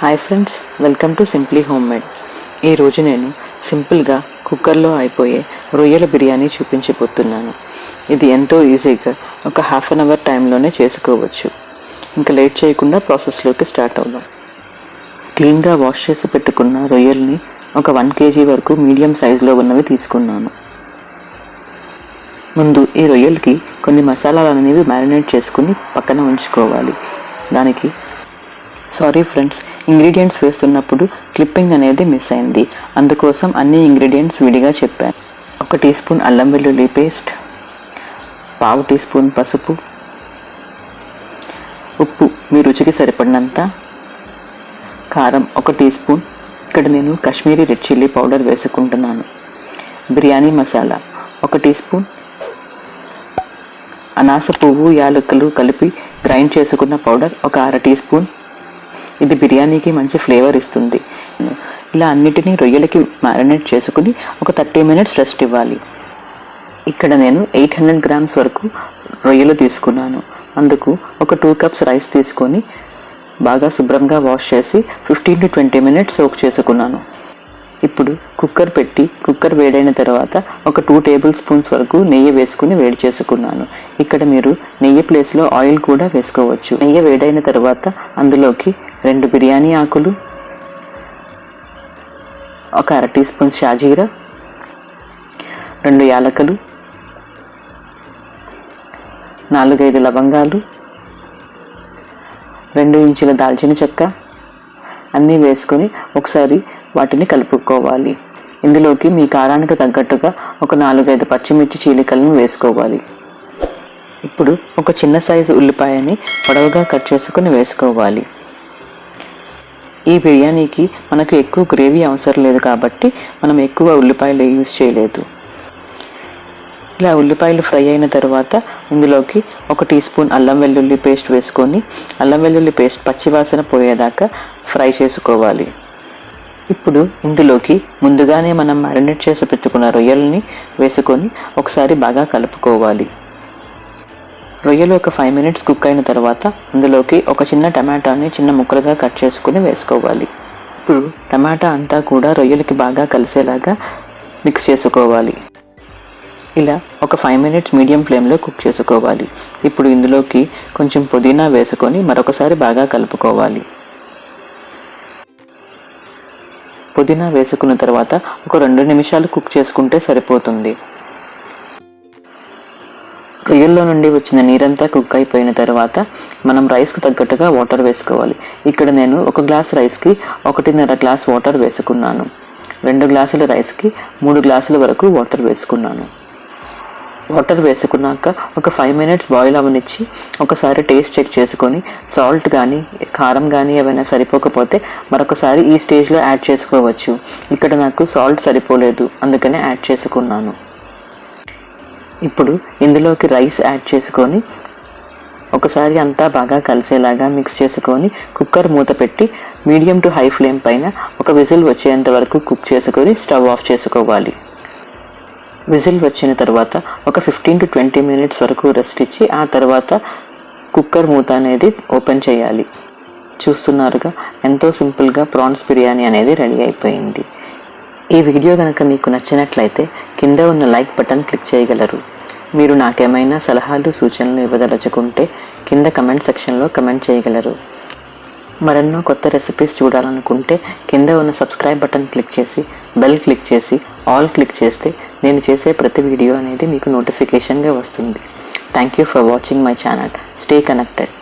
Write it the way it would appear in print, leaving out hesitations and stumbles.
Hi friends, welcome to simply home made. ఈరోజు నేను సింపుల్గా కుక్కర్లో అయిపోయే రొయ్యల బిర్యానీ చూపించబోతున్నాను. ఇది ఎంతో ఈజీగా ఒక హాఫ్ అన్ అవర్ టైంలోనే చేసుకోవచ్చు. ఇంకా లేట్ చేయకుండా ప్రాసెస్లోకి స్టార్ట్ అవుదాం. క్లీన్గా వాష్ చేసి పెట్టుకున్న రొయ్యల్ని ఒక 1 kg వరకు మీడియం సైజులో ఉన్నవి తీసుకున్నాను. ముందు ఈ రొయ్యలకి కొన్ని మసాలాలు అనేవి మ్యారినేట్ చేసుకుని పక్కన ఉంచుకోవాలి. దానికి సారీ ఫ్రెండ్స్, ఇంగ్రీడియంట్స్ వేస్తున్నప్పుడు క్లిప్పింగ్ అనేది మిస్ అయింది. అందుకోసం అన్ని ఇంగ్రీడియంట్స్ విడిగా చెప్పాను. 1 టీ స్పూన్ అల్లం వెల్లుల్లి పేస్ట్, 1/2 టీ స్పూన్ పసుపు, ఉప్పు మీ రుచికి సరిపడినంత, కారం 1 టీ స్పూన్, ఇక్కడ నేను కాశ్మీరీ రెడ్ చిల్లీ పౌడర్ వేసుకుంటున్నాను, బిర్యానీ మసాలా 1 టీ స్పూన్, అనాస పువ్వు యాలకులు కలిపి గ్రైండ్ చేసుకున్న పౌడర్ 1/2 టీ స్పూన్. ఇది బిర్యానీకి మంచి ఫ్లేవర్ ఇస్తుంది. ఇలా అన్నిటినీ రొయ్యలకి మ్యారినేట్ చేసుకుని ఒక 30 minutes రెస్ట్ ఇవ్వాలి. ఇక్కడ నేను 800 grams వరకు రొయ్యలు తీసుకున్నాను. అందుకు ఒక 2 cups రైస్ తీసుకొని బాగా శుభ్రంగా వాష్ చేసి 15 to 20 minutes సోక్ చేసుకున్నాను. ఇప్పుడు కుక్కర్ పెట్టి కుక్కర్ వేడైన తర్వాత ఒక 2 tablespoons వరకు నెయ్యి వేసుకుని వేడి చేసుకున్నాను. ఇక్కడ మీరు నెయ్యి ప్లేస్లో ఆయిల్ కూడా వేసుకోవచ్చు. నెయ్యి వేడైన తర్వాత అందులోకి 2 బిర్యానీ ఆకులు, 1/2 టీ స్పూన్ షాజీరా, 2 యాలకులు, 4-5 లవంగాలు, 2 ఇంచుల దాల్చిన చెక్క అన్నీ వేసుకొని ఒకసారి వాటిని కలుపుకోవాలి. ఇందులోకి మీ కారానికి తగ్గట్టుగా ఒక 4-5 పచ్చిమిర్చి చీలికలను వేసుకోవాలి. ఇప్పుడు ఒక చిన్న సైజు ఉల్లిపాయని పొడవుగా కట్ చేసుకుని వేసుకోవాలి. ఈ బిర్యానీకి మనకు ఎక్కువ గ్రేవీ అవసరం లేదు కాబట్టి మనం ఎక్కువ ఉల్లిపాయలు యూజ్ చేయలేదు. ఇలా ఉల్లిపాయలు ఫ్రై అయిన తర్వాత ఇందులోకి 1 టీ స్పూన్ అల్లం వెల్లుల్లి పేస్ట్ వేసుకొని అల్లం వెల్లుల్లి పేస్ట్ పచ్చివాసన పోయేదాకా ఫ్రై చేసుకోవాలి. ఇప్పుడు ఇందులోకి ముందుగానే మనం మ్యారినేట్ చేసి పెట్టుకున్న రొయ్యలని వేసుకొని ఒకసారి బాగా కలుపుకోవాలి. రొయ్యలు ఒక 5 minutes కుక్ అయిన తర్వాత ఇందులోకి ఒక చిన్న టమాటాని చిన్న ముక్కలుగా కట్ చేసుకుని వేసుకోవాలి. ఇప్పుడు టమాటా అంతా కూడా రొయ్యలకి బాగా కలిసేలాగా మిక్స్ చేసుకోవాలి. ఇలా ఒక 5 minutes మీడియం ఫ్లేమ్లో కుక్ చేసుకోవాలి. ఇప్పుడు ఇందులోకి కొంచెం పుదీనా వేసుకొని మరొకసారి బాగా కలుపుకోవాలి. పుదీనా వేసుకున్న తర్వాత ఒక 2 నిమిషాలు కుక్ చేసుకుంటే సరిపోతుంది. రొయ్యల్లో నుండి వచ్చిన నీరంతా కుక్ అయిపోయిన తర్వాత మనం రైస్కి తగ్గట్టుగా వాటర్ వేసుకోవాలి. ఇక్కడ నేను 1 గ్లాస్ రైస్కి 1.5 గ్లాస్ వాటర్ వేసుకున్నాను. 2 గ్లాసుల రైస్కి 3 గ్లాసుల వరకు వాటర్ వేసుకున్నాను. వాటర్ వేసుకున్నాక ఒక 5 minutes బాయిల్ అవనిచ్చి ఒకసారి టేస్ట్ చెక్ చేసుకొని సాల్ట్ కానీ కారం కానీ ఏమైనా సరిపోకపోతే మరొకసారి ఈ స్టేజ్లో యాడ్ చేసుకోవచ్చు. ఇక్కడ నాకు సాల్ట్ సరిపోలేదు, అందుకనే యాడ్ చేసుకున్నాను. ఇప్పుడు ఇందులోకి రైస్ యాడ్ చేసుకొని ఒకసారి అంతా బాగా కలిసేలాగా మిక్స్ చేసుకొని కుక్కర్ మూత పెట్టి మీడియం టు హై ఫ్లేమ్ పైన ఒక విజిల్ వచ్చేంత వరకు కుక్ చేసుకొని స్టవ్ ఆఫ్ చేసుకోవాలి. విజిల్ వచ్చిన తర్వాత ఒక 15 to 20 minutes వరకు రెస్ట్ ఇచ్చి ఆ తర్వాత కుక్కర్ మూత అనేది ఓపెన్ చేయాలి. చూస్తున్నారుగా, ఎంతో సింపుల్గా ప్రాన్స్ బిర్యానీ అనేది రెడీ అయిపోయింది. ఈ వీడియో కనుక మీకు నచ్చినట్లయితే కింద ఉన్న లైక్ బటన్ క్లిక్ చేయగలరు. మీరు నాకేమైనా సలహాలు సూచనలు ఇవ్వదలుచుకుంటే కింద కమెంట్ సెక్షన్లో కమెంట్ చేయగలరు. మరెన్నో కొత్త రెసిపీస్ చూడాలనుకుంటే కింద ఉన్న సబ్స్క్రైబ్ బటన్ క్లిక్ చేసి బెల్ క్లిక్ చేసి ఆల్ క్లిక్ చేస్తే నేను చేసే ప్రతి వీడియో అనేది మీకు నోటిఫికేషన్గా వస్తుంది. Thank you for watching my channel. Stay connected.